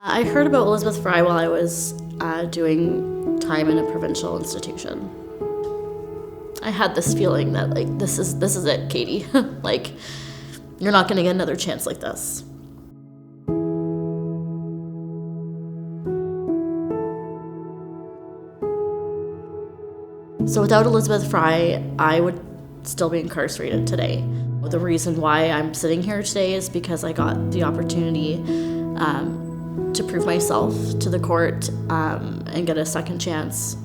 I heard about Elizabeth Fry while I was doing time in a provincial institution. I had this feeling that this is it, Katie. You're not gonna get another chance like this. So without Elizabeth Fry, I would still be incarcerated today. The reason why I'm sitting here today is because I got the opportunity to prove myself to the court and get a second chance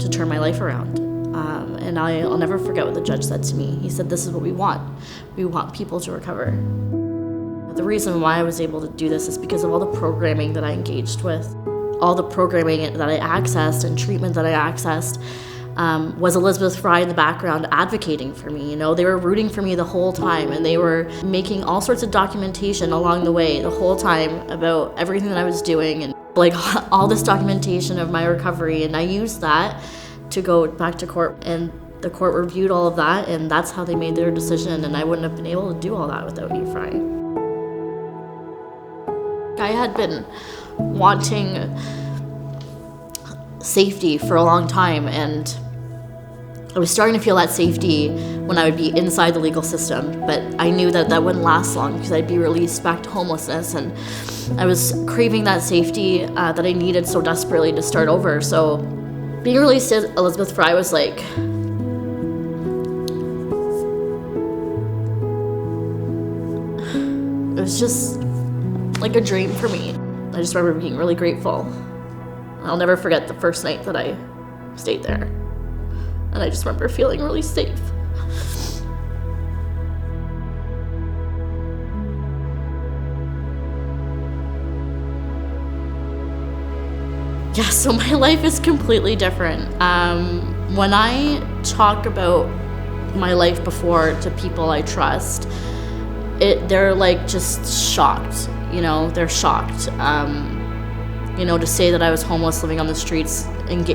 to turn my life around. And I'll never forget what the judge said to me. He said, "This is what we want. We want people to recover." The reason why I was able to do this is because of all the programming that I engaged with. All the programming that I accessed and treatment that I accessed was Elizabeth Fry in the background advocating for me. You know, they were rooting for me the whole time, and they were making all sorts of documentation along the way the whole time about everything that I was doing, and all this documentation of my recovery. And I used that to go back to court, and the court reviewed all of that, and that's how they made their decision. And I wouldn't have been able to do all that without you, Fry. I had been wanting safety for a long time, and I was starting to feel that safety when I would be inside the legal system, but I knew that that wouldn't last long because I'd be released back to homelessness, and I was craving that safety that I needed so desperately to start over. So being released as Elizabeth Fry was it was just like a dream for me. I just remember being really grateful. I'll never forget the first night that I stayed there. And I just remember feeling really safe. Yeah, so my life is completely different. When I talk about my life before to people I trust, they're just shocked. They're shocked. To say that I was homeless, living on the streets, and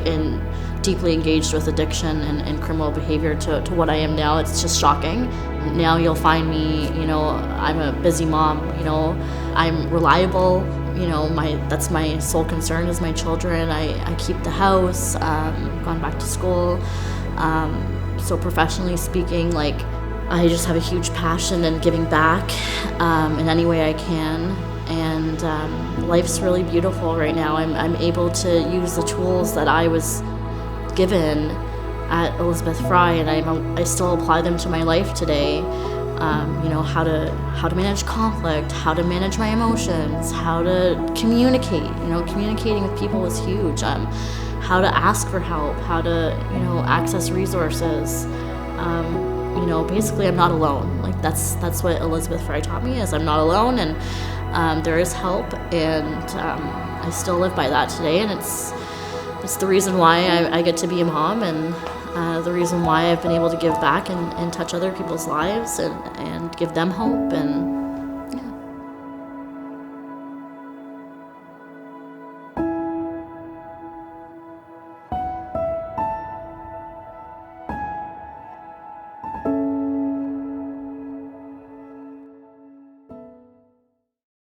deeply engaged with addiction and criminal behavior to what I am now, it's just shocking. Now you'll find me, I'm a busy mom, I'm reliable, that's my sole concern is my children. I keep the house, gone back to school. So professionally speaking, I just have a huge passion in giving back in any way I can. And life's really beautiful right now. I'm able to use the tools that I was given at Elizabeth Fry, and I still apply them to my life today. How to manage conflict, how to manage my emotions, how to communicate. Communicating with people is huge. How to ask for help, how to access resources. Basically I'm not alone. That's what Elizabeth Fry taught me, is I'm not alone, and there is help, and I still live by that today, and it's the reason why I get to be a mom, and the reason why I've been able to give back and touch other people's lives and give them hope. And